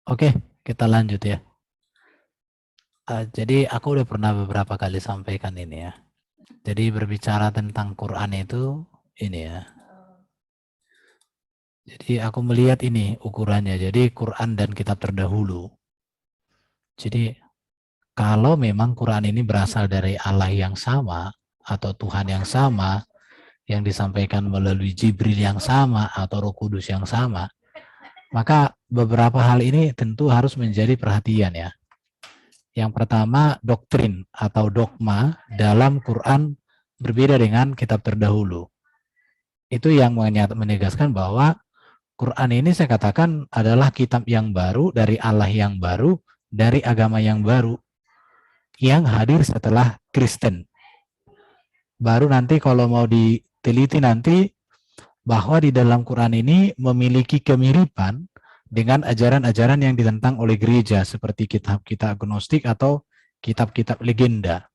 Oke, kita lanjut ya. Jadi aku udah pernah beberapa kali sampaikan ini ya. Jadi berbicara tentang Quran itu ini ya. Jadi aku melihat ini ukurannya. Jadi Quran dan kitab terdahulu. Jadi kalau memang Quran ini berasal dari Allah yang sama atau Tuhan yang sama yang disampaikan melalui Jibril yang sama atau Roh Kudus yang sama, maka beberapa hal ini tentu harus menjadi perhatian ya. Yang pertama, doktrin atau dogma dalam Quran berbeda dengan kitab terdahulu. Itu yang menegaskan bahwa Quran ini saya katakan adalah kitab yang baru dari Allah yang baru, dari agama yang baru, yang hadir setelah Kristen. Baru nanti kalau mau diteliti nanti bahwa di dalam Quran ini memiliki kemiripan dengan ajaran-ajaran yang ditentang oleh gereja seperti kitab-kitab agnostik atau kitab-kitab legenda.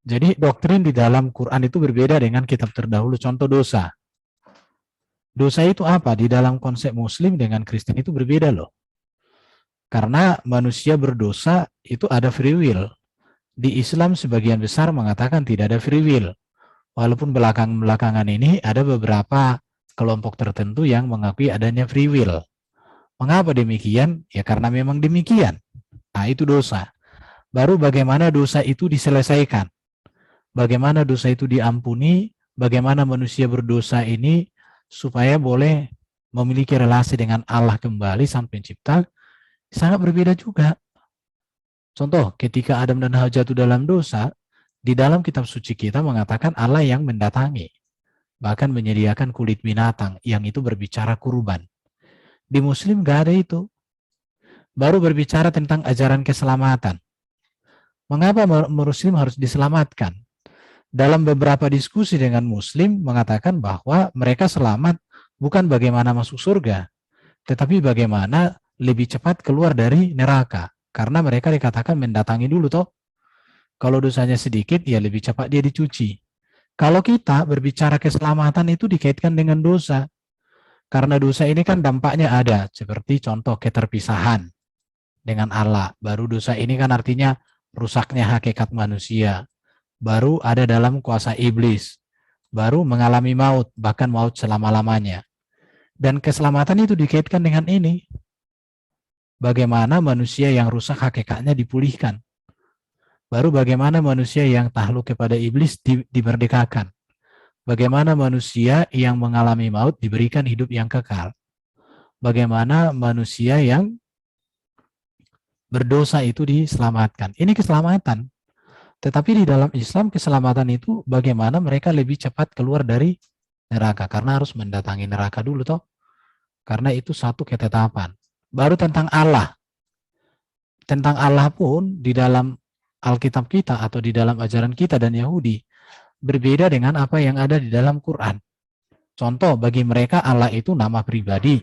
Jadi doktrin di dalam Quran itu berbeda dengan kitab terdahulu. Contoh dosa. Dosa itu apa? Di dalam konsep Muslim dengan Kristen itu berbeda loh. Karena manusia berdosa itu ada free will. Di Islam sebagian besar mengatakan tidak ada free will. Walaupun belakangan ini ada beberapa kelompok tertentu yang mengakui adanya free will. Mengapa demikian? Ya karena memang demikian. Nah itu dosa. Baru bagaimana dosa itu diselesaikan. Bagaimana dosa itu diampuni, bagaimana manusia berdosa ini supaya boleh memiliki relasi dengan Allah kembali sang pencipta, sangat berbeda juga. Contoh, ketika Adam dan Hawa jatuh dalam dosa, di dalam kitab suci kita mengatakan Allah yang mendatangi, bahkan menyediakan kulit binatang yang itu berbicara kurban. Di Muslim gak ada itu. Baru berbicara tentang ajaran keselamatan. Mengapa Muslim harus diselamatkan? Dalam beberapa diskusi dengan Muslim mengatakan bahwa mereka selamat bukan bagaimana masuk surga, tetapi bagaimana lebih cepat keluar dari neraka. Karena mereka dikatakan mendatangi dulu toh. Kalau dosanya sedikit, ya lebih cepat dia dicuci. Kalau kita berbicara keselamatan itu dikaitkan dengan dosa. Karena dosa ini kan dampaknya ada, seperti contoh keterpisahan dengan Allah. Baru dosa ini kan artinya rusaknya hakikat manusia. Baru ada dalam kuasa iblis. Baru mengalami maut, bahkan maut selama-lamanya. Dan keselamatan itu dikaitkan dengan ini. Bagaimana manusia yang rusak hakikatnya dipulihkan. Baru bagaimana manusia yang takluk kepada iblis dimerdekakan. Bagaimana manusia yang mengalami maut diberikan hidup yang kekal. Bagaimana manusia yang berdosa itu diselamatkan. Ini keselamatan. Tetapi di dalam Islam keselamatan itu bagaimana mereka lebih cepat keluar dari neraka. Karena harus mendatangi neraka dulu toh. Karena itu satu ketetapan. Baru tentang Allah. Tentang Allah pun di dalam Alkitab kita atau di dalam ajaran kita dan Yahudi berbeda dengan apa yang ada di dalam Quran. Contoh, bagi mereka Allah itu nama pribadi.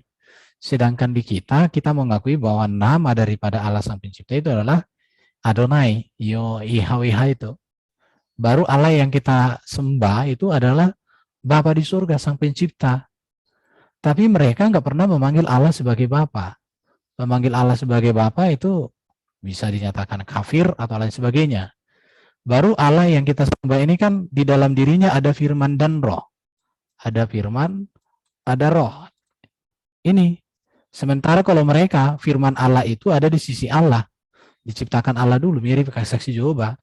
Sedangkan di kita mengakui bahwa nama daripada Allah Sang Pencipta itu adalah Adonai, Yahweh itu. Baru Allah yang kita sembah itu adalah Bapa di surga, Sang Pencipta. Tapi mereka nggak pernah memanggil Allah sebagai Bapa. Memanggil Allah sebagai Bapa itu bisa dinyatakan kafir atau lain sebagainya. Baru Allah yang kita sembah ini kan di dalam dirinya ada firman dan roh. Ada firman, ada roh. Ini. Sementara kalau mereka, firman Allah itu ada di sisi Allah. Diciptakan Allah dulu, mirip kayak saksi Jehovah.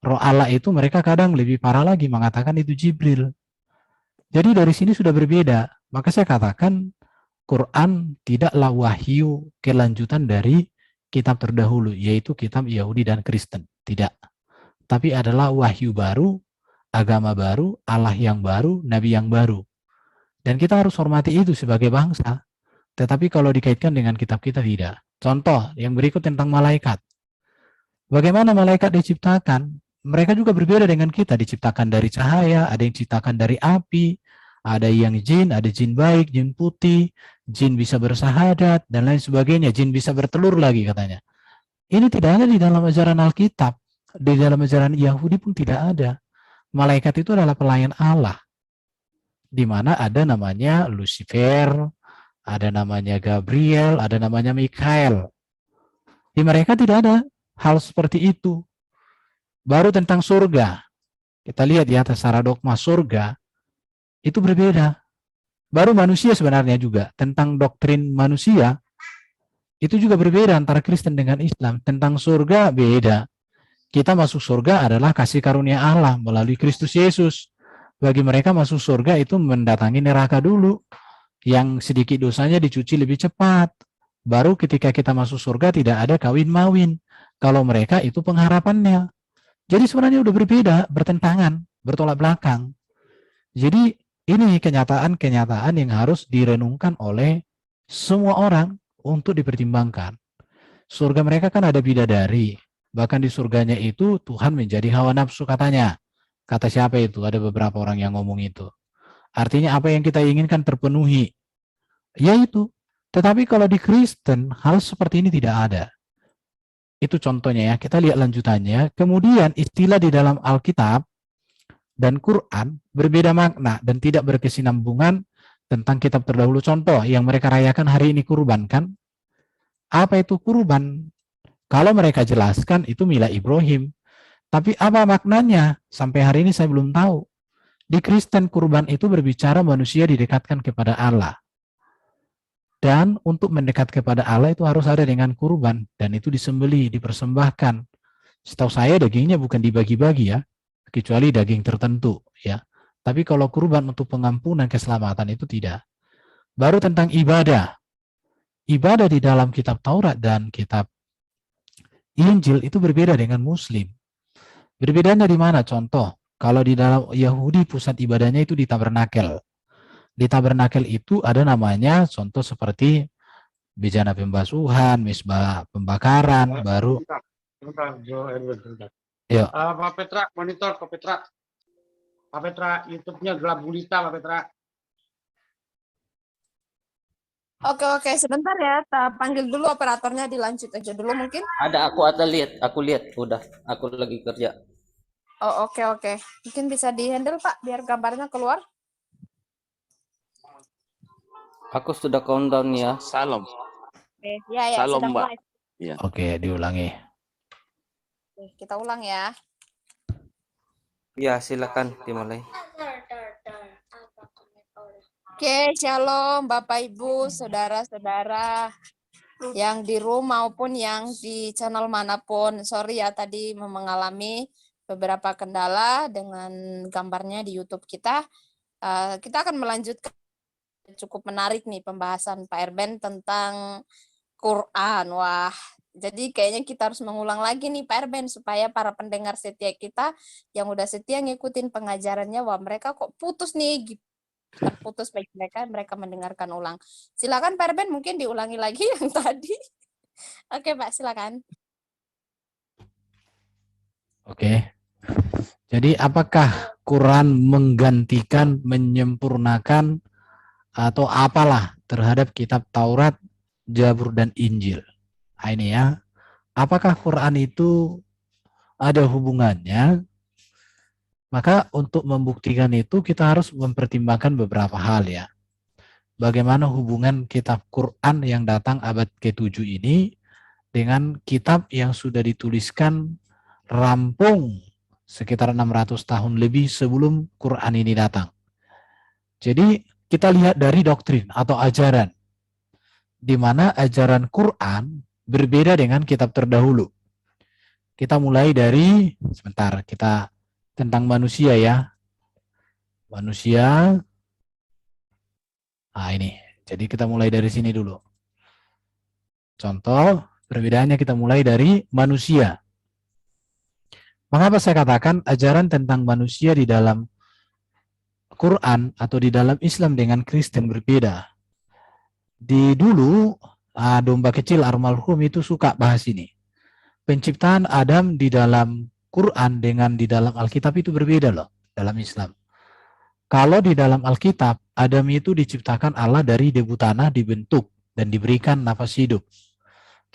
Roh Allah itu mereka kadang lebih parah lagi mengatakan itu Jibril. Jadi dari sini sudah berbeda. Maka saya katakan Quran tidaklah wahyu kelanjutan dari kitab terdahulu, yaitu kitab Yahudi dan Kristen. Tidak. Tapi adalah wahyu baru, agama baru, Allah yang baru, Nabi yang baru. Dan kita harus hormati itu sebagai bangsa. Tetapi kalau dikaitkan dengan kitab kita tidak. Contoh yang berikut tentang malaikat. Bagaimana malaikat diciptakan? Mereka juga berbeda dengan kita. Diciptakan dari cahaya, ada yang diciptakan dari api, ada yang jin, ada jin baik, jin putih, jin bisa bersahadat, dan lain sebagainya. Jin bisa bertelur lagi katanya. Ini tidak ada di dalam ajaran Alkitab. Di dalam ajaran Yahudi pun tidak ada. Malaikat itu adalah pelayan Allah. Di mana ada namanya Lucifer, ada namanya Gabriel, ada namanya Mikael. Di mereka tidak ada hal seperti itu. Baru tentang surga, kita lihat di atas secara dogma surga, itu berbeda. Baru manusia sebenarnya juga, tentang doktrin manusia, itu juga berbeda antara Kristen dengan Islam. Tentang surga beda. Kita masuk surga adalah kasih karunia Allah melalui Kristus Yesus. Bagi mereka masuk surga itu mendatangi neraka dulu. Yang sedikit dosanya dicuci lebih cepat. Baru ketika kita masuk surga tidak ada kawin-mawin. Kalau mereka itu pengharapannya. Jadi sebenarnya udah berbeda, bertentangan, bertolak belakang. Jadi ini kenyataan-kenyataan yang harus direnungkan oleh semua orang untuk dipertimbangkan. Surga mereka kan ada bidadari. Bahkan di surganya itu Tuhan menjadi hawa nafsu katanya. Kata siapa itu? Ada beberapa orang yang ngomong itu. Artinya apa yang kita inginkan terpenuhi. Ya itu. Tetapi kalau di Kristen, hal seperti ini tidak ada. Itu contohnya ya. Kita lihat lanjutannya. Kemudian istilah di dalam Alkitab dan Quran berbeda makna dan tidak berkesinambungan tentang kitab terdahulu. Contoh yang mereka rayakan hari ini kurban kan? Apa itu kurban? Kalau mereka jelaskan itu milah Ibrahim. Tapi apa maknanya? Sampai hari ini saya belum tahu. Di Kristen kurban itu berbicara manusia didekatkan kepada Allah. Dan untuk mendekat kepada Allah itu harus ada dengan kurban. Dan itu disembelih, dipersembahkan. Setahu saya dagingnya bukan dibagi-bagi ya. Kecuali daging tertentu ya. Tapi kalau kurban untuk pengampunan keselamatan itu tidak. Baru tentang ibadah. Ibadah di dalam kitab Taurat dan kitab Injil itu berbeda dengan Muslim. Berbedanya di mana? Contoh, kalau di dalam Yahudi pusat ibadahnya itu di tabernakel. Di tabernakel itu ada namanya contoh seperti bejana pembasuhan, misbah pembakaran, baru. Yuk. Pak Petra, monitor Pak Petra. Pak Petra, YouTube-nya gelap gulita Pak Petra. Oke, sebentar ya. Tak panggil dulu operatornya, dilanjut aja dulu mungkin. Ada aku lihat udah. Aku lagi kerja. Oh, oke. Mungkin bisa di-handle Pak biar gambarnya keluar. Aku sudah countdown ya. Salam. Oke, ya Salam, sedang Mbak. live. Ya. Oke, diulangi. Oke, kita ulang ya. Ya, silakan dimulai. Oke, shalom Bapak Ibu, saudara-saudara yang di room maupun yang di channel manapun. Sorry ya tadi mengalami beberapa kendala dengan gambarnya di YouTube kita. Kita akan melanjutkan, cukup menarik nih pembahasan Pak Erben tentang Quran. Wah, jadi kayaknya kita harus mengulang lagi nih Pak Erben supaya para pendengar setia kita yang udah setia ngikutin pengajarannya, wah mereka kok putus nih gitu. Terputus bagi mereka mendengarkan ulang. Silakan Pak Erben mungkin diulangi lagi yang tadi. Oke Pak, silakan. Oke. Jadi apakah Quran menggantikan, menyempurnakan atau apalah terhadap kitab Taurat, Zabur dan Injil? Nah, ini ya. Apakah Quran itu ada hubungannya? Maka untuk membuktikan itu kita harus mempertimbangkan beberapa hal ya. Bagaimana hubungan kitab Quran yang datang abad ke-7 ini dengan kitab yang sudah dituliskan rampung sekitar 600 tahun lebih sebelum Quran ini datang. Jadi kita lihat dari doktrin atau ajaran, di mana ajaran Quran berbeda dengan kitab terdahulu. Kita mulai dari, sebentar, kita tentang manusia ya. Manusia. Nah ini, jadi kita mulai dari sini dulu. Contoh, perbedaannya kita mulai dari manusia. Mengapa saya katakan ajaran tentang manusia di dalam Quran atau di dalam Islam dengan Kristen berbeda? Di dulu, domba kecil almarhum itu suka bahas ini. Penciptaan Adam di dalam Quran dengan di dalam Alkitab itu berbeda loh, dalam Islam. Kalau di dalam Alkitab, Adam itu diciptakan Allah dari debu tanah, dibentuk dan diberikan nafas hidup.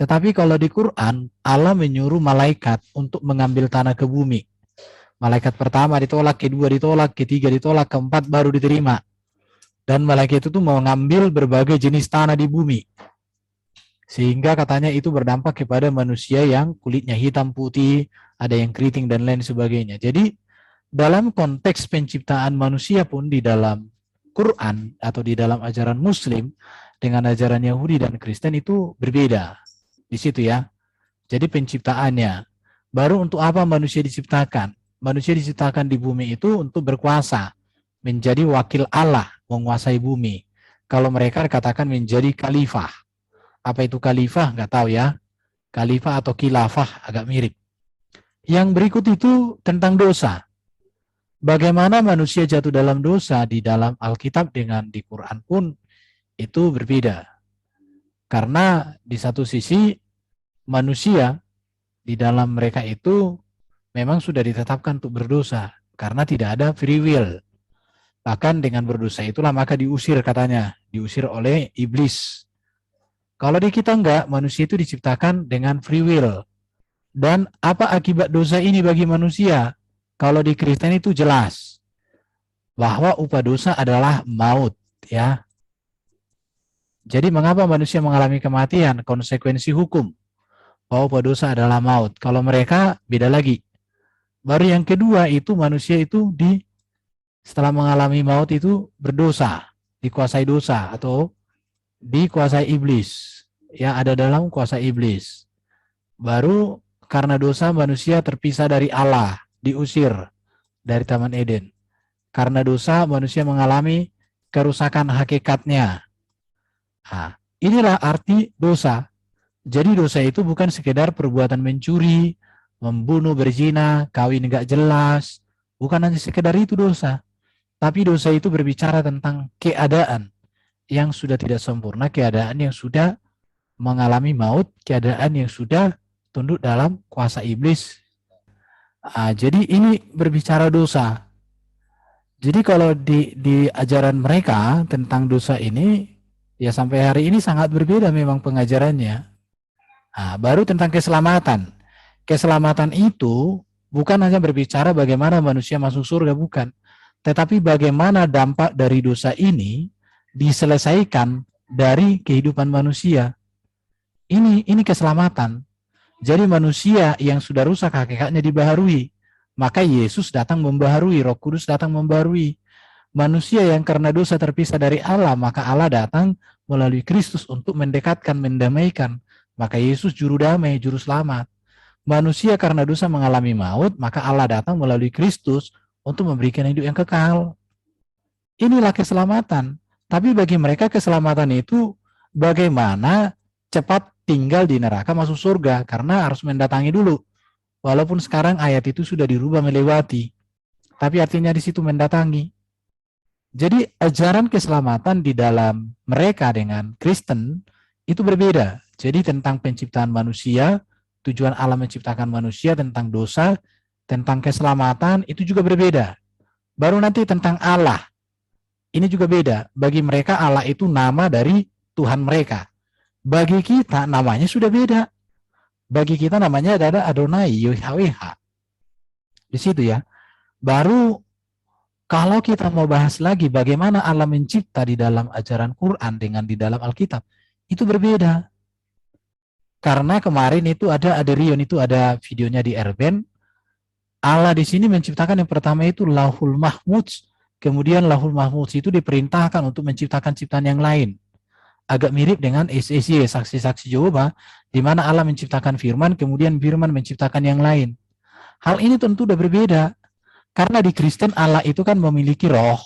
Tetapi kalau di Quran, Allah menyuruh malaikat untuk mengambil tanah ke bumi. Malaikat pertama ditolak, kedua ditolak, ketiga ditolak, keempat baru diterima. Dan malaikat itu mau ngambil berbagai jenis tanah di bumi. Sehingga katanya itu berdampak kepada manusia yang kulitnya hitam putih, ada yang keriting dan lain sebagainya. Jadi dalam konteks penciptaan manusia pun di dalam Quran atau di dalam ajaran Muslim dengan ajaran Yahudi dan Kristen itu berbeda. Di situ ya. Jadi penciptaannya. Baru untuk apa manusia diciptakan? Manusia diciptakan di bumi itu untuk berkuasa. Menjadi wakil Allah, menguasai bumi. Kalau mereka katakan menjadi khalifah. Apa itu khalifah? Nggak tahu ya. Khalifah atau khilafah agak mirip. Yang berikut itu tentang dosa. Bagaimana manusia jatuh dalam dosa di dalam Alkitab dengan di Quran pun itu berbeda. Karena di satu sisi manusia di dalam mereka itu memang sudah ditetapkan untuk berdosa. Karena tidak ada free will. Bahkan dengan berdosa itulah maka diusir katanya. Diusir oleh iblis. Kalau di kita enggak, manusia itu diciptakan dengan free will. Dan apa akibat dosa ini bagi manusia? Kalau di Kristen itu jelas. Bahwa upah dosa adalah maut. Ya. Jadi mengapa manusia mengalami kematian? Konsekuensi hukum. Bahwa upah dosa adalah maut. Kalau mereka beda lagi. Baru yang kedua itu manusia itu setelah mengalami maut itu berdosa, dikuasai dosa atau dikuasai iblis, yang ada dalam kuasa iblis. Baru karena dosa manusia terpisah dari Allah, diusir dari Taman Eden. Karena dosa manusia mengalami kerusakan hakikatnya. Nah, inilah arti dosa. Jadi dosa itu bukan sekedar perbuatan mencuri, membunuh, berzina, kawin nggak jelas. Bukan hanya sekedar itu dosa. Tapi dosa itu berbicara tentang keadaan yang sudah tidak sempurna, keadaan yang sudah mengalami maut, keadaan yang sudah tunduk dalam kuasa iblis. Jadi ini berbicara dosa. Jadi kalau di ajaran mereka tentang dosa ini, ya sampai hari ini sangat berbeda memang pengajarannya. Baru tentang keselamatan. Keselamatan itu bukan hanya berbicara bagaimana manusia masuk surga, bukan. Tetapi bagaimana dampak dari dosa ini diselesaikan dari kehidupan manusia. Ini keselamatan. Jadi manusia yang sudah rusak hakikatnya dibaharui. Maka Yesus datang membaharui, Roh Kudus datang membaharui. Manusia yang karena dosa terpisah dari Allah, maka Allah datang melalui Kristus untuk mendekatkan, mendamaikan. Maka Yesus juru damai, juru selamat. Manusia karena dosa mengalami maut, maka Allah datang melalui Kristus untuk memberikan hidup yang kekal. Inilah keselamatan. Tapi bagi mereka keselamatan itu bagaimana cepat tinggal di neraka masuk surga, karena harus mendatangi dulu. Walaupun sekarang ayat itu sudah dirubah melewati, tapi artinya di situ mendatangi. Jadi ajaran keselamatan di dalam mereka dengan Kristen itu berbeda. Jadi tentang penciptaan manusia, tujuan Allah menciptakan manusia, tentang dosa, tentang keselamatan itu juga berbeda. Baru nanti tentang Allah. Ini juga beda. Bagi mereka Allah itu nama dari Tuhan mereka. Bagi kita namanya sudah beda. Bagi kita namanya adalah Adonai, YHWH. Di situ ya. Baru kalau kita mau bahas lagi bagaimana Allah mencipta di dalam ajaran Quran dengan di dalam Alkitab, itu berbeda. Karena kemarin itu ada Rion, itu ada videonya di Erben. Allah di sini menciptakan yang pertama itu Lauhul Mahfuz, kemudian Lauhul Mahfuz itu diperintahkan untuk menciptakan ciptaan yang lain. Agak mirip dengan SSY, saksi-saksi Yehova, di mana Allah menciptakan firman, kemudian firman menciptakan yang lain. Hal ini tentu sudah berbeda, karena di Kristen Allah itu kan memiliki roh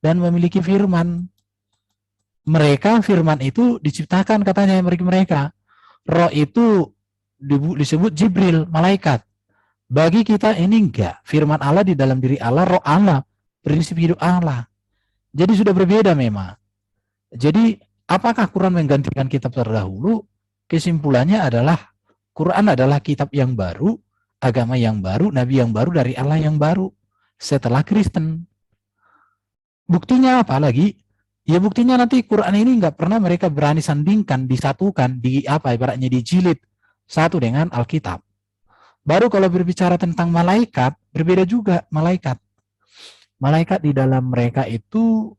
dan memiliki firman. Mereka firman itu diciptakan katanya mereka. Roh itu disebut Jibril, malaikat. Bagi kita ini enggak. Firman Allah di dalam diri Allah, roh Allah, prinsip hidup Allah. Jadi sudah berbeda memang. Jadi apakah Quran menggantikan kitab terdahulu? Kesimpulannya adalah Quran adalah kitab yang baru, agama yang baru, nabi yang baru dari Allah yang baru setelah Kristen. Buktinya apa lagi? Ya buktinya nanti Quran ini enggak pernah mereka berani sandingkan, disatukan, ibaratnya dijilid satu dengan Alkitab. Baru kalau berbicara tentang malaikat, berbeda juga malaikat. Malaikat di dalam mereka itu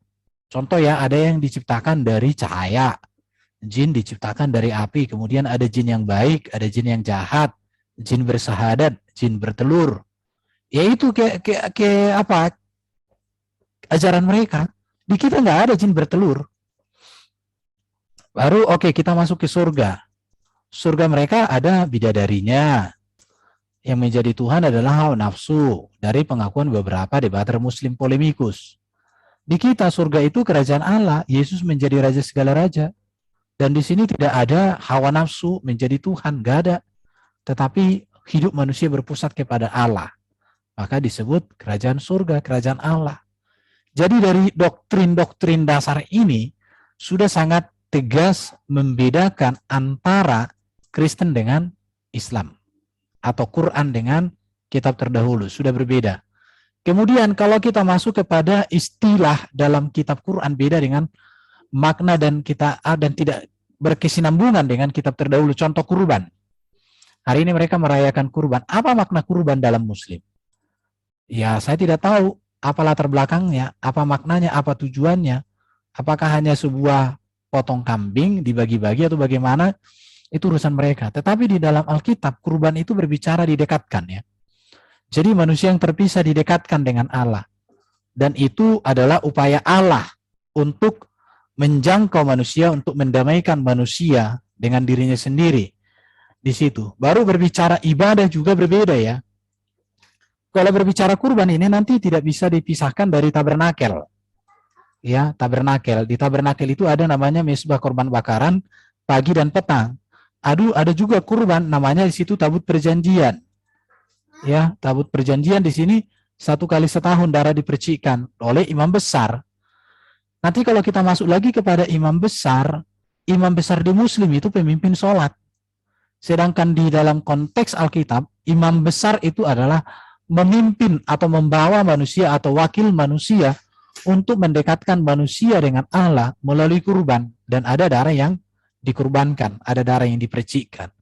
Contoh ya, ada yang diciptakan dari cahaya, jin diciptakan dari api, kemudian ada jin yang baik, ada jin yang jahat, jin bersahadat, jin bertelur. Ya itu kayak apa ajaran mereka. Di kita nggak ada jin bertelur. Baru oke, kita masuk ke surga. Surga mereka ada bidadarinya. Yang menjadi Tuhan adalah hawa nafsu dari pengakuan beberapa debater muslim polemikus. Di kita surga itu kerajaan Allah, Yesus menjadi raja segala raja. Dan di sini tidak ada hawa nafsu menjadi Tuhan, nggak ada. Tetapi hidup manusia berpusat kepada Allah. Maka disebut kerajaan surga, kerajaan Allah. Jadi dari doktrin-doktrin dasar ini sudah sangat tegas membedakan antara Kristen dengan Islam. Atau Quran dengan kitab terdahulu, sudah berbeda. Kemudian kalau kita masuk kepada istilah dalam kitab Quran beda dengan makna dan tidak berkesinambungan dengan kitab terdahulu. Contoh kurban. Hari ini mereka merayakan kurban. Apa makna kurban dalam Muslim? Ya, saya tidak tahu apa latar belakangnya, apa maknanya, apa tujuannya. Apakah hanya sebuah potong kambing dibagi-bagi atau bagaimana? Itu urusan mereka. Tetapi di dalam Alkitab, kurban itu berbicara didekatkan ya. Jadi manusia yang terpisah didekatkan dengan Allah. Dan itu adalah upaya Allah untuk menjangkau manusia, untuk mendamaikan manusia dengan dirinya sendiri. Di situ. Baru berbicara ibadah juga berbeda ya. Kalau berbicara kurban ini nanti tidak bisa dipisahkan dari tabernakel. Ya, tabernakel. Di tabernakel itu ada namanya mesbah korban bakaran pagi dan petang. Ada juga kurban namanya di situ tabut perjanjian. Ya, tabut perjanjian di sini 1 kali setahun darah dipercikkan oleh imam besar. Nanti kalau kita masuk lagi kepada imam besar di Muslim itu pemimpin sholat. Sedangkan di dalam konteks Alkitab, imam besar itu adalah memimpin atau membawa manusia atau wakil manusia untuk mendekatkan manusia dengan Allah melalui kurban. Dan ada darah yang dikurbankan, ada darah yang dipercikkan.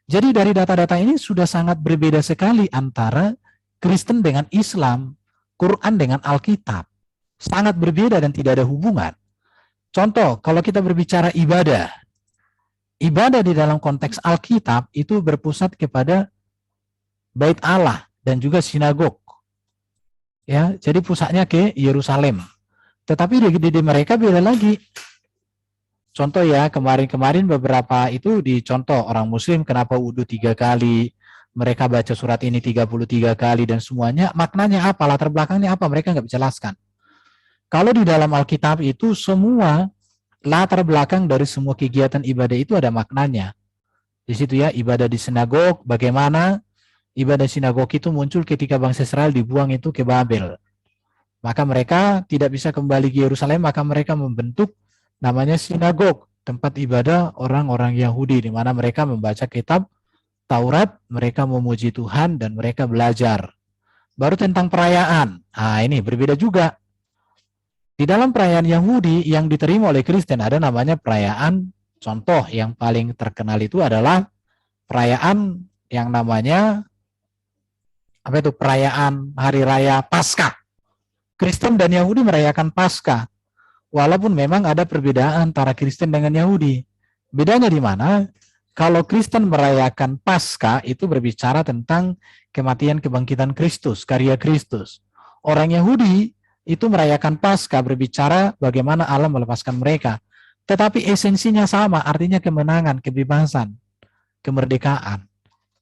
Jadi dari data-data ini sudah sangat berbeda sekali antara Kristen dengan Islam, Quran dengan Alkitab. Sangat berbeda dan tidak ada hubungan. Contoh, kalau kita berbicara ibadah, ibadah di dalam konteks Alkitab itu berpusat kepada Bait Allah dan juga sinagog. Ya, jadi pusatnya ke Yerusalem. Tetapi di mereka beda lagi. Contoh ya, kemarin-kemarin beberapa itu dicontoh orang Muslim kenapa wudhu 3 kali, mereka baca surat ini 33 kali dan semuanya maknanya apa, latar belakangnya apa, mereka nggak jelaskan. Kalau di dalam Alkitab itu semua latar belakang dari semua kegiatan ibadah itu ada maknanya. Di situ ya, ibadah di sinagog, bagaimana ibadah sinagog itu muncul ketika bangsa Israel dibuang itu ke Babel. Maka mereka tidak bisa kembali ke Yerusalem, maka mereka membentuk namanya sinagog, tempat ibadah orang-orang Yahudi, di mana mereka membaca kitab Taurat, mereka memuji Tuhan, dan mereka belajar. Baru tentang perayaan. Nah, ini berbeda juga. Di dalam perayaan Yahudi yang diterima oleh Kristen ada namanya perayaan, contoh yang paling terkenal itu adalah perayaan yang namanya perayaan Hari Raya Paskah. Kristen dan Yahudi merayakan Paskah. Walaupun memang ada perbedaan antara Kristen dengan Yahudi. Bedanya di mana? Kalau Kristen merayakan Paskah itu berbicara tentang kematian kebangkitan Kristus, karya Kristus. Orang Yahudi itu merayakan Paskah berbicara bagaimana Allah melepaskan mereka. Tetapi esensinya sama, artinya kemenangan, kebebasan, kemerdekaan.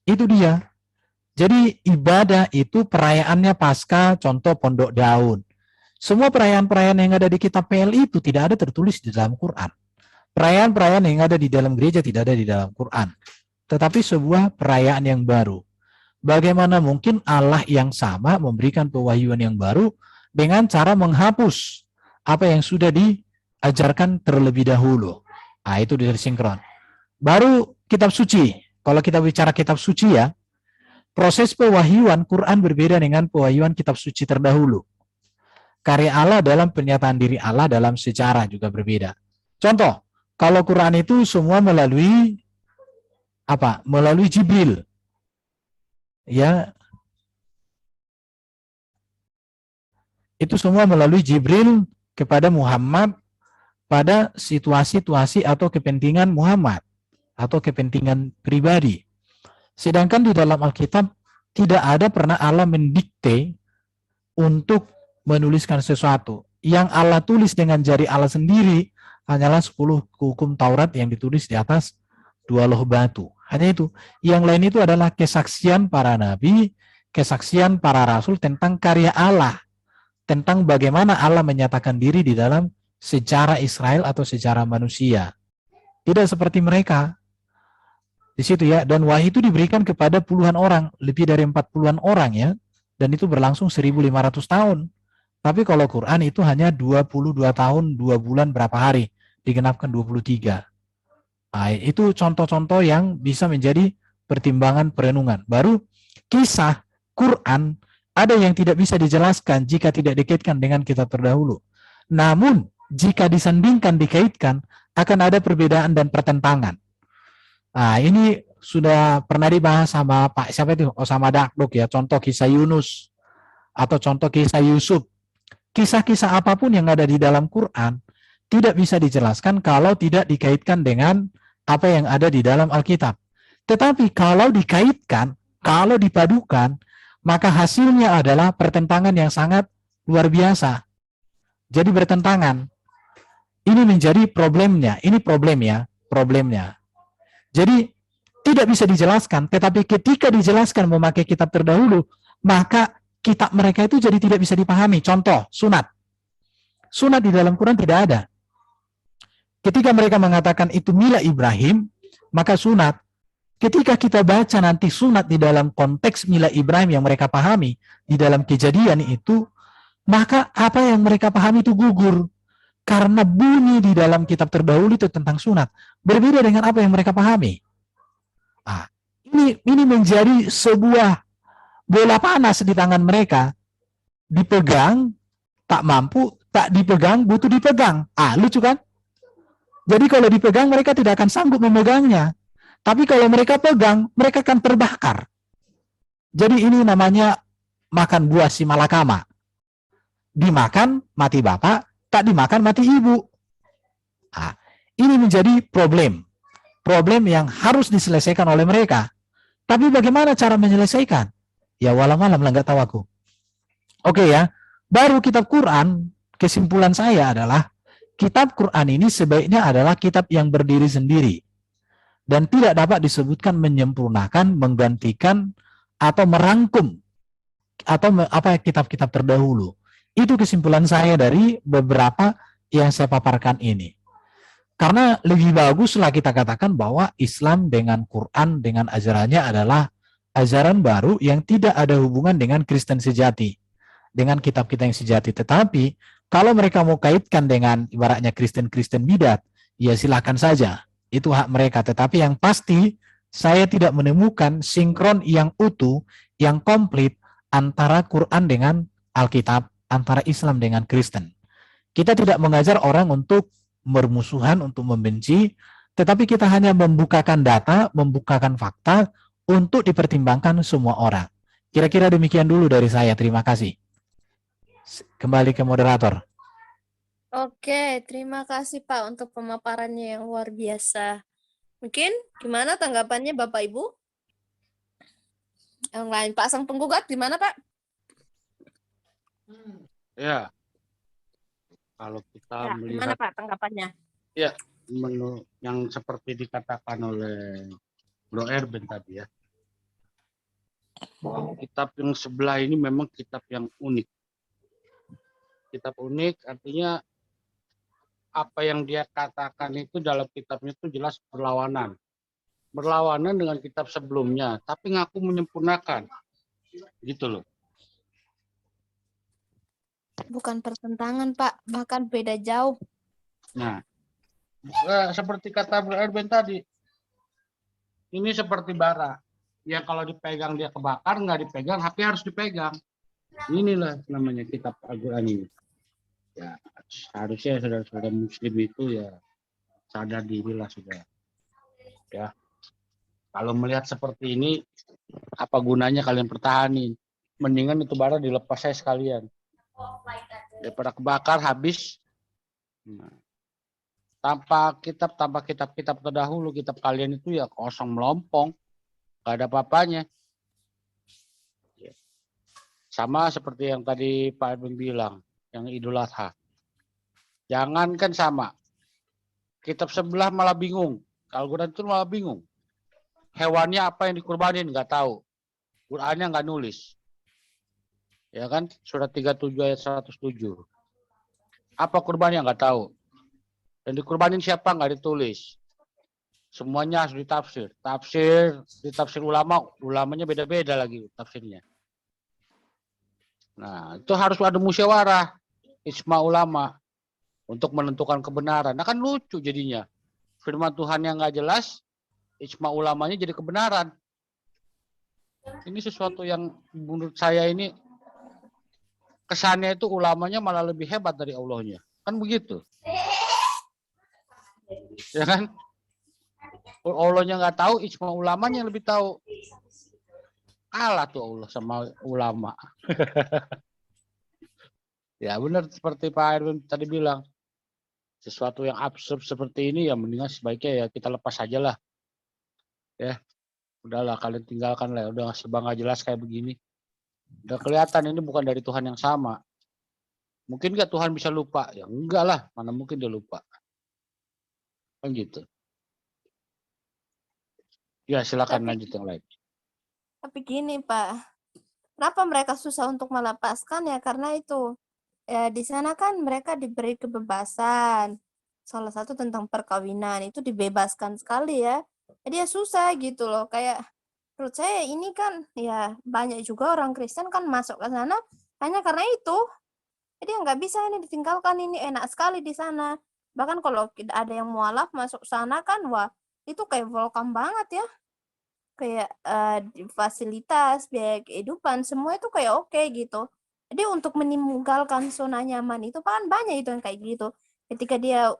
Itu dia. Jadi ibadah itu perayaannya Paskah, contoh Pondok Daun. Semua perayaan-perayaan yang ada di kitab PL itu tidak ada tertulis di dalam Quran. Perayaan-perayaan yang ada di dalam gereja tidak ada di dalam Quran. Tetapi sebuah perayaan yang baru. Bagaimana mungkin Allah yang sama memberikan pewahyuan yang baru dengan cara menghapus apa yang sudah diajarkan terlebih dahulu. Nah, itu dari sinkron. Baru kitab suci. Kalau kita bicara kitab suci ya, proses pewahyuan Quran berbeda dengan pewahyuan kitab suci terdahulu. Karya Allah dalam pernyataan diri Allah dalam sejarah juga berbeda. Contoh, kalau Quran itu semua melalui apa? Melalui Jibril. Ya. Itu semua melalui Jibril kepada Muhammad pada situasi-situasi atau kepentingan Muhammad atau kepentingan pribadi. Sedangkan di dalam Alkitab tidak ada pernah Allah mendikte untuk menuliskan sesuatu. Yang Allah tulis dengan jari Allah sendiri hanyalah 10 hukum Taurat yang ditulis di atas 2 loh batu. Hanya itu. Yang lain itu adalah kesaksian para nabi, kesaksian para rasul tentang karya Allah, tentang bagaimana Allah menyatakan diri di dalam sejarah Israel atau sejarah manusia. Tidak seperti mereka. Di situ ya, dan wahyu itu diberikan kepada puluhan orang, lebih dari 40-an orang ya, dan itu berlangsung 1.500 tahun. Tapi kalau Quran itu hanya 22 tahun, 2 bulan, berapa hari, digenapkan 23. Nah, itu contoh-contoh yang bisa menjadi pertimbangan perenungan. Baru kisah Quran ada yang tidak bisa dijelaskan jika tidak dikaitkan dengan kitab terdahulu. Namun, jika disandingkan, dikaitkan, akan ada perbedaan dan pertentangan. Nah, ini sudah pernah dibahas sama Pak siapa itu? Osama Dakdok ya, contoh kisah Yunus atau contoh kisah Yusuf. Kisah-kisah apapun yang ada di dalam Quran tidak bisa dijelaskan kalau tidak dikaitkan dengan apa yang ada di dalam Alkitab. Tetapi kalau dikaitkan, kalau dipadukan, maka hasilnya adalah pertentangan yang sangat luar biasa. Jadi bertentangan. Ini menjadi problemnya. Ini problem ya, problemnya. Jadi tidak bisa dijelaskan, tetapi ketika dijelaskan memakai kitab terdahulu, maka kitab mereka itu jadi tidak bisa dipahami. Contoh, sunat. Sunat di dalam Quran tidak ada. Ketika mereka mengatakan itu milah Ibrahim, maka sunat. Ketika kita baca nanti sunat di dalam konteks milah Ibrahim yang mereka pahami, di dalam kejadian itu, maka apa yang mereka pahami itu gugur. Karena bunyi di dalam kitab terdahulu itu tentang sunat. Berbeda dengan apa yang mereka pahami. Nah, ini menjadi sebuah bola panas di tangan mereka. Dipegang, tak mampu, tak dipegang, butuh dipegang. Lucu kan? Jadi kalau dipegang, mereka tidak akan sanggup memegangnya. Tapi kalau mereka pegang, mereka akan terbakar. Jadi ini namanya makan buah si malakama. Dimakan, mati bapak, tak dimakan, mati ibu. Ini menjadi problem. Problem yang harus diselesaikan oleh mereka. Tapi bagaimana cara menyelesaikan? Ya walam-walam lah, nggak tahu aku. Oke ya, baru kitab Quran, kesimpulan saya adalah, kitab Quran ini sebaiknya adalah kitab yang berdiri sendiri. Dan tidak dapat disebutkan menyempurnakan, menggantikan, atau merangkum atau apa kitab-kitab terdahulu. Itu kesimpulan saya dari beberapa yang saya paparkan ini. Karena lebih baguslah kita katakan bahwa Islam dengan Quran, dengan ajarannya adalah ajaran baru yang tidak ada hubungan dengan Kristen sejati, dengan kitab-kitab yang sejati. Tetapi kalau mereka mau kaitkan dengan ibaratnya Kristen-Kristen bidat, ya silakan saja. Itu hak mereka. Tetapi yang pasti saya tidak menemukan sinkron yang utuh, yang komplit antara Quran dengan Alkitab, antara Islam dengan Kristen. Kita tidak mengajar orang untuk bermusuhan, untuk membenci, tetapi kita hanya membukakan data, membukakan fakta untuk dipertimbangkan semua orang. Kira-kira demikian dulu dari saya. Terima kasih. Kembali ke moderator. Oke, terima kasih Pak untuk pemaparannya yang luar biasa. Mungkin gimana tanggapannya Bapak Ibu? Yang lain, Pak Sang Penggugat gimana Pak? Ya, kalau kita Gimana melihat Pak tanggapannya? yang seperti dikatakan oleh Bro Erben tadi ya, bahwa kitab yang sebelah ini memang kitab yang unik. Kitab unik artinya apa yang dia katakan itu dalam kitabnya itu jelas berlawanan. Berlawanan dengan kitab sebelumnya, tapi ngaku menyempurnakan. Gitu loh. Bukan pertentangan Pak, bahkan beda jauh. Nah, seperti kata Bro Erben tadi, ini seperti bara. Ya kalau dipegang dia kebakar, nggak dipegang, tapi harus dipegang. Inilah namanya kitab Al-Quran ini. Ya, harusnya saudara-saudara muslim itu ya sadar dirilah sudah. Ya. Kalau melihat seperti ini, apa gunanya kalian pertahanin? Mendingan itu bara dilepas saya sekalian. Daripada kebakar habis, Nah, tanpa kitab-kitab terdahulu, kitab kalian itu ya kosong melompong, nggak ada apa-apanya. Sama seperti yang tadi Pak Edwin bilang, yang Idul Adha. Jangankan sama, kitab sebelah malah bingung. Al-Quran itu malah bingung. Hewannya apa yang dikurbanin nggak tahu. Qurannya nggak nulis. Ya kan? Surat 37 ayat 107. Apa kurbannya nggak tahu. Dan dikurbanin siapa nggak ditulis. Semuanya harus ditafsir. Ditafsir ulamanya beda-beda lagi tafsirnya. Nah, itu harus ada musyawarah ijma ulama untuk menentukan kebenaran. Nah kan lucu jadinya. Firman Tuhan yang nggak jelas, ijma ulamanya jadi kebenaran. Ini sesuatu yang menurut saya ini kesannya itu ulamanya malah lebih hebat dari Allahnya. Kan begitu. Ya kan? Allahnya nggak tahu, ijma ulamanya yang lebih tahu. Kalah tuh Allah sama ulama. Ya benar seperti Pak Erwin tadi bilang. Sesuatu yang absurd seperti ini ya mendingan sebaiknya ya kita lepas aja lah. Ya, udahlah kalian tinggalkan lah. Udah serba nggak jelas kayak begini. Udah kelihatan ini bukan dari Tuhan yang sama. Mungkin nggak Tuhan bisa lupa? Ya enggak lah, mana mungkin dia lupa. Kan gitu. Ya silakan lanjut yang lain. Tapi gini Pak, kenapa mereka susah untuk melepaskan ya? Karena itu di sana kan mereka diberi kebebasan. Salah satu tentang perkawinan itu dibebaskan sekali ya. Jadi ya susah gitu loh. Kayak menurut saya ini kan ya banyak juga orang Kristen kan masuk ke sana hanya karena itu. Jadi nggak bisa ini ditinggalkan, ini enak sekali di sana. Bahkan kalau ada yang mualaf masuk sana kan wah itu kayak welcome banget ya. Kayak fasilitas, biaya kehidupan semua itu kayak oke gitu. Jadi untuk meninggalkan zona nyaman itu kan banyak itu yang kayak gitu. Ketika dia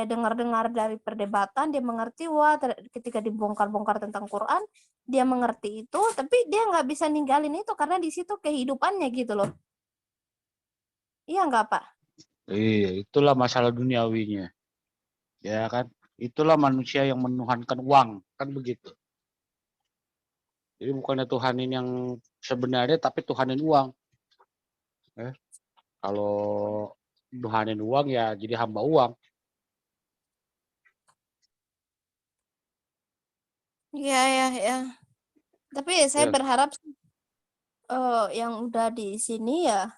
dengar-dengar dari perdebatan, dia mengerti wah ketika dibongkar-bongkar tentang Quran, dia mengerti itu, tapi dia nggak bisa ninggalin itu karena di situ kehidupannya gitu loh. Iya nggak Pak? Iya, itulah masalah duniawinya. Ya kan? Itulah manusia yang menuhankan uang, kan begitu. Jadi bukannya Tuhan ini yang sebenarnya, tapi Tuhanin uang. Kalau Tuhanin uang ya jadi hamba uang. Iya ya ya. Tapi saya Ya. berharap yang udah di sini ya,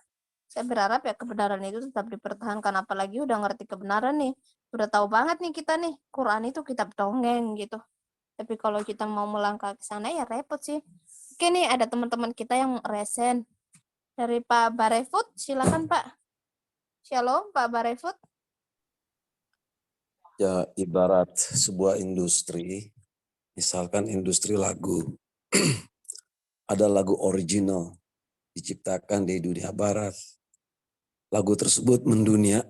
saya berharap ya kebenaran itu tetap dipertahankan. Apalagi udah ngerti kebenaran nih, udah tahu banget nih kita nih, Quran itu kitab dongeng gitu. Tapi kalau kita mau melangkah ke sana ya repot sih. Oke nih ada teman-teman kita yang resen dari Pak Barefut, silakan Pak. Shalom Pak Barefut. Ya ibarat sebuah industri, misalkan industri lagu. Ada lagu original diciptakan di dunia barat. Lagu tersebut mendunia,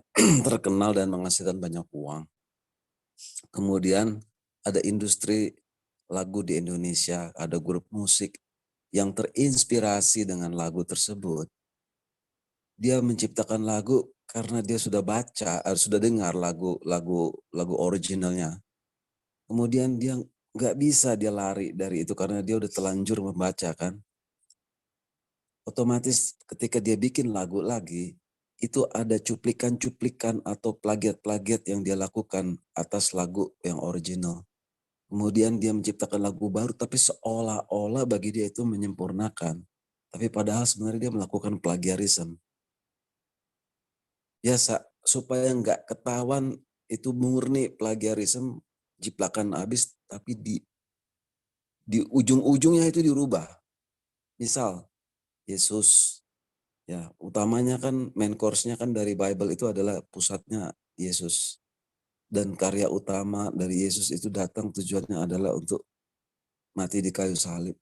terkenal dan menghasilkan banyak uang. Kemudian ada industri lagu di Indonesia, ada grup musik yang terinspirasi dengan lagu tersebut. Dia menciptakan lagu karena dia sudah baca, sudah dengar lagu originalnya. Kemudian dia nggak bisa dia lari dari itu karena dia udah telanjur membaca kan. Otomatis ketika dia bikin lagu lagi, itu ada cuplikan-cuplikan atau plagiat-plagiat yang dia lakukan atas lagu yang original. Kemudian dia menciptakan lagu baru tapi seolah-olah bagi dia itu menyempurnakan. Tapi padahal sebenarnya dia melakukan plagiarisme. Ya supaya nggak ketahuan itu murni plagiarisme, jiplakan habis tapi di ujung-ujungnya itu dirubah. Misal Yesus, ya utamanya kan main course-nya kan dari Bible itu adalah pusatnya Yesus. Dan karya utama dari Yesus itu datang tujuannya adalah untuk mati di kayu salib.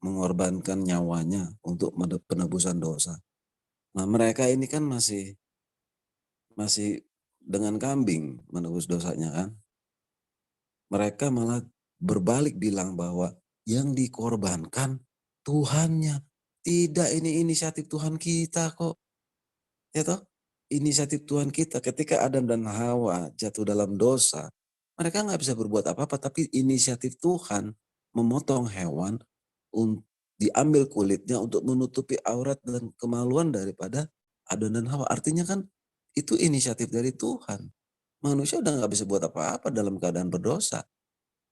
Mengorbankan nyawanya untuk penebusan dosa. Nah mereka ini kan masih dengan kambing menebus dosanya kan. Mereka malah berbalik bilang bahwa yang dikorbankan Tuhannya. Tidak, ini inisiatif Tuhan kita kok. Ya toh? inisiatif Tuhan kita. Ketika Adam dan Hawa jatuh dalam dosa, mereka nggak bisa berbuat apa-apa, tapi inisiatif Tuhan memotong hewan, diambil kulitnya untuk menutupi aurat dan kemaluan daripada Adam dan Hawa. Artinya kan itu inisiatif dari Tuhan. Manusia udah nggak bisa buat apa-apa dalam keadaan berdosa.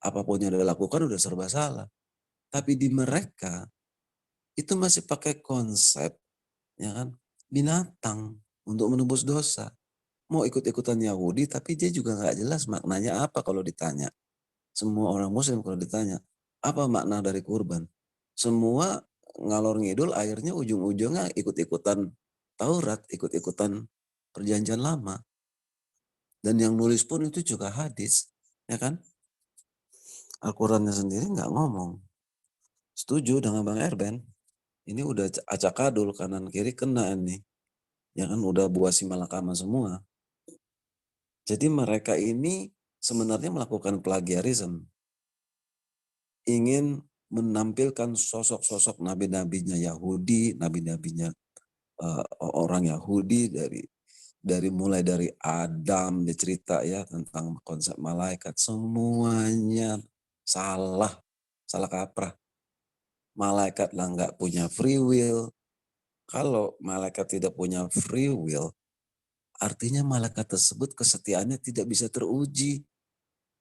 Apapun yang dia lakukan udah serba salah. Tapi di mereka itu masih pakai konsep, ya kan, binatang untuk menebus dosa. Mau ikut-ikutan Yahudi, tapi dia juga nggak jelas maknanya apa kalau ditanya. Semua orang Muslim kalau ditanya, apa makna dari kurban? Semua ngalor ngidul, akhirnya ujung-ujungnya ikut-ikutan Taurat, ikut-ikutan perjanjian lama. Dan yang nulis pun itu juga hadis, ya kan? Al-Qurannya sendiri nggak ngomong. Setuju dengan Bang Erben, ini udah acakadul kanan kiri kena ini. Ya kan udah buah si malakama semua. Jadi mereka ini sebenarnya melakukan plagiarisme. Ingin menampilkan sosok-sosok nabi-nabinya Yahudi, nabi-nabinya orang Yahudi mulai dari Adam, dia cerita ya tentang konsep malaikat, semuanya salah kaprah. Malaikat lah nggak punya free will. Kalau malaikat tidak punya free will, artinya malaikat tersebut kesetiaannya tidak bisa teruji.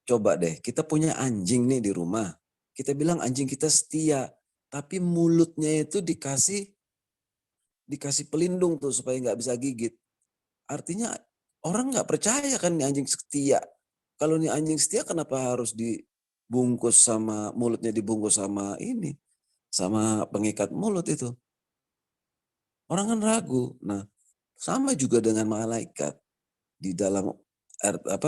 Coba deh, kita punya anjing nih di rumah. Kita bilang anjing kita setia, tapi mulutnya itu dikasih pelindung tuh supaya nggak bisa gigit. Artinya orang nggak percaya kan nih anjing setia. Kalau nih anjing setia kenapa harus dibungkus sama mulutnya dibungkus sama ini, sama pengikat mulut itu? Orang kan ragu. Nah, sama juga dengan malaikat di dalam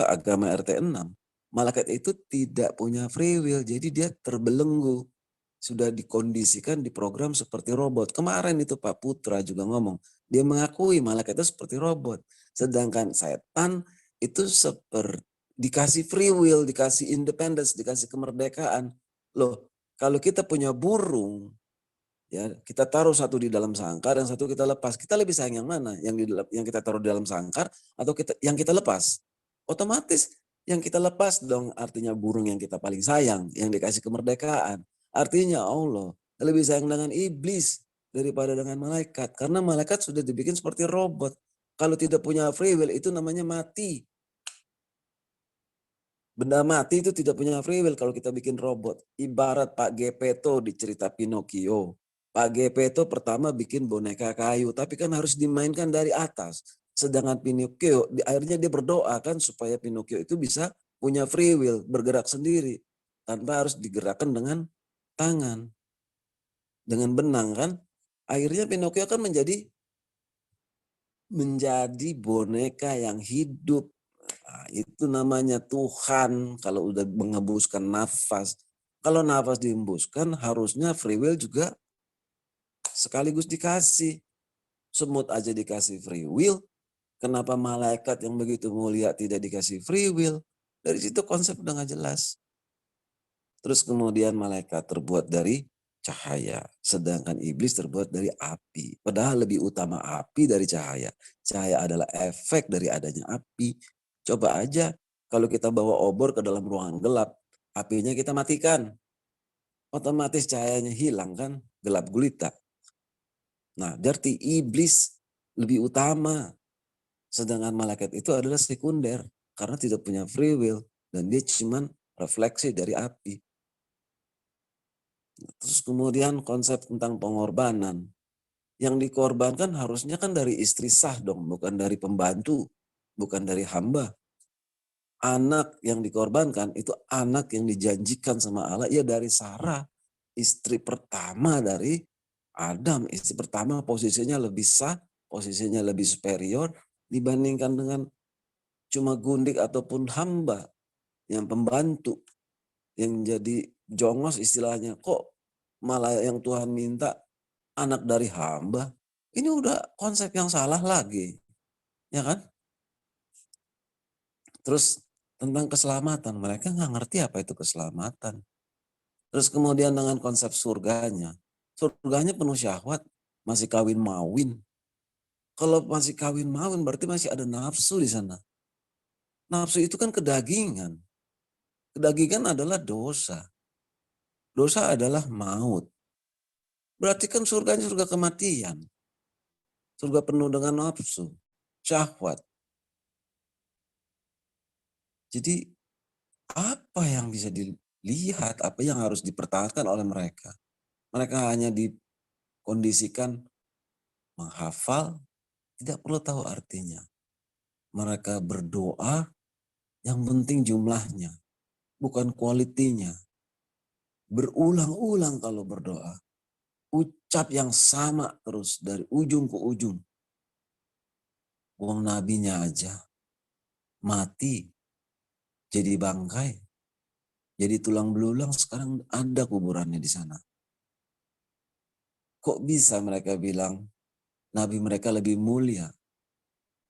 agama RT6. Malaikat itu tidak punya free will, jadi dia terbelenggu. Sudah dikondisikan, diprogram seperti robot. Kemarin itu Pak Putra juga ngomong, dia mengakui malaikat itu seperti robot. Sedangkan setan itu seperti dikasih free will, dikasih independence, dikasih kemerdekaan. Loh, kalau kita punya burung, ya kita taruh satu di dalam sangkar dan satu kita lepas. Kita lebih sayang yang mana? Yang kita taruh di dalam sangkar atau yang kita lepas? Otomatis yang kita lepas dong, artinya burung yang kita paling sayang, yang dikasih kemerdekaan. Artinya Allah lebih sayang dengan iblis daripada dengan malaikat. Karena malaikat sudah dibikin seperti robot. Kalau tidak punya free will itu namanya mati. Benda mati itu tidak punya free will kalau kita bikin robot. Ibarat Pak Gepetto di cerita Pinocchio. Pak Gepetto pertama bikin boneka kayu, tapi kan harus dimainkan dari atas. Sedangkan Pinocchio, akhirnya dia berdoa kan supaya Pinocchio itu bisa punya free will, bergerak sendiri. Tanpa harus digerakkan dengan tangan. Dengan benang kan. Akhirnya Pinocchio kan menjadi boneka yang hidup. Nah, itu namanya Tuhan kalau udah mengembuskan nafas. Kalau nafas dihembuskan harusnya free will juga sekaligus dikasih. Semut aja dikasih free will. Kenapa malaikat yang begitu mulia tidak dikasih free will? Dari situ konsep udah gak jelas. Terus kemudian malaikat terbuat dari cahaya. Sedangkan iblis terbuat dari api. Padahal lebih utama api dari cahaya. Cahaya adalah efek dari adanya api. Coba aja kalau kita bawa obor ke dalam ruangan gelap, apinya kita matikan. Otomatis cahayanya hilang kan, gelap gulita. Nah, berarti iblis lebih utama. Sedangkan malaikat itu adalah sekunder. Karena tidak punya free will. Dan dia cuman refleksi dari api. Terus kemudian konsep tentang pengorbanan. Yang dikorbankan harusnya kan dari istri sah dong, bukan dari pembantu, bukan dari hamba. Anak yang dikorbankan itu anak yang dijanjikan sama Allah ya dari Sarah, istri pertama dari Adam. Istri pertama posisinya lebih sah, posisinya lebih superior dibandingkan dengan cuma gundik ataupun hamba yang pembantu, yang jadi jongos istilahnya. Kok malah yang Tuhan minta anak dari hamba? Ini udah konsep yang salah lagi, ya kan? Terus tentang keselamatan, mereka nggak ngerti apa itu keselamatan. Terus kemudian dengan konsep surganya penuh syahwat, masih kawin mawin. Kalau masih kawin-mawin berarti masih ada nafsu di sana. Nafsu itu kan kedagingan. Kedagingan adalah dosa. Dosa adalah maut. Berarti kan surganya surga kematian. Surga penuh dengan nafsu, syahwat. Jadi apa yang bisa dilihat, apa yang harus dipertahankan oleh mereka? Mereka hanya dikondisikan menghafal, tidak perlu tahu artinya. Mereka berdoa, yang penting jumlahnya, bukan kualitinya. Berulang-ulang kalau berdoa. Ucap yang sama terus dari ujung ke ujung. Uang nabinya aja mati, jadi bangkai, jadi tulang belulang, sekarang ada kuburannya di sana. Kok bisa mereka bilang nabi mereka lebih mulia,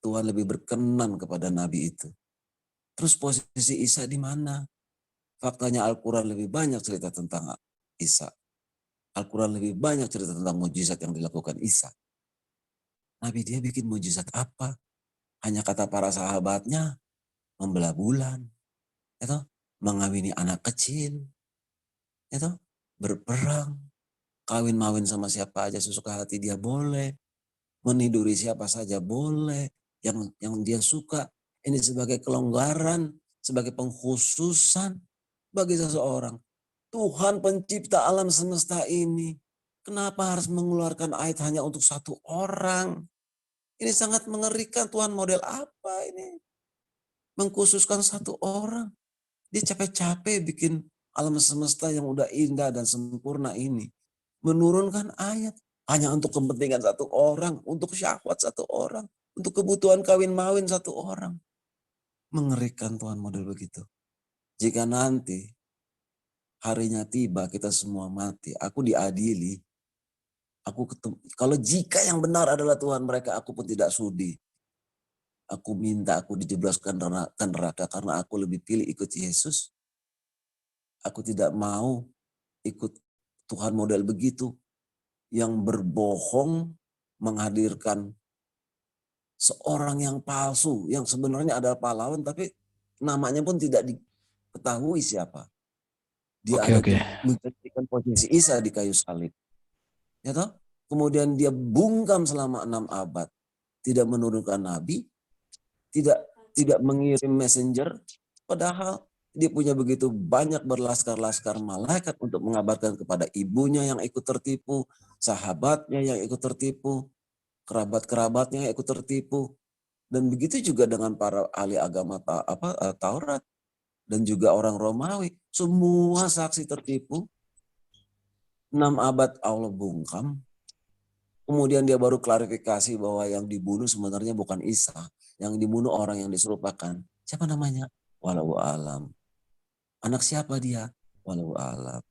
Tuhan lebih berkenan kepada nabi itu? Terus posisi Isa di mana? Faktanya Al-Quran lebih banyak cerita tentang Isa. Al-Quran lebih banyak cerita tentang mujizat yang dilakukan Isa. Nabi dia bikin mujizat apa? Hanya kata para sahabatnya, membelah bulan, itu mengawini anak kecil, itu berperang, kawin-mawin sama siapa aja sesuka hati dia boleh, meniduri siapa saja boleh, yang dia suka. Ini sebagai kelonggaran, sebagai pengkhususan bagi seseorang. Tuhan pencipta alam semesta ini, kenapa harus mengeluarkan ayat hanya untuk satu orang? Ini sangat mengerikan. Tuhan model apa ini? Mengkhususkan satu orang. Dia capek-capek bikin alam semesta yang udah indah dan sempurna ini. Menurunkan ayat hanya untuk kepentingan satu orang, untuk syahwat satu orang, untuk kebutuhan kawin-mawin satu orang. Mengerikan Tuhan model begitu. Jika nanti harinya tiba kita semua mati, aku diadili, aku ketemu, kalau jika yang benar adalah Tuhan mereka, aku pun tidak sudi. Aku minta aku dijebloskan ke neraka karena aku lebih pilih ikut Yesus. Aku tidak mau ikut Tuhan model begitu, yang berbohong menghadirkan seorang yang palsu, yang sebenarnya adalah pahlawan, tapi namanya pun tidak diketahui siapa. Dia ada Oke. menjadikan posisi Isa di kayu salib. Ya toh? Kemudian dia bungkam selama 6 abad. Tidak menurunkan nabi, tidak mengirim messenger, padahal dia punya begitu banyak berlaskar-laskar malaikat untuk mengabarkan kepada ibunya yang ikut tertipu, sahabatnya yang ikut tertipu, kerabat-kerabatnya yang ikut tertipu. Dan begitu juga dengan para ahli agama Taurat dan juga orang Romawi. Semua saksi tertipu. 6 abad Allah bungkam. Kemudian dia baru klarifikasi bahwa yang dibunuh sebenarnya bukan Isa. Yang dibunuh orang yang diserupakan. Siapa namanya? Walau alam. Anak siapa dia? Walau alam.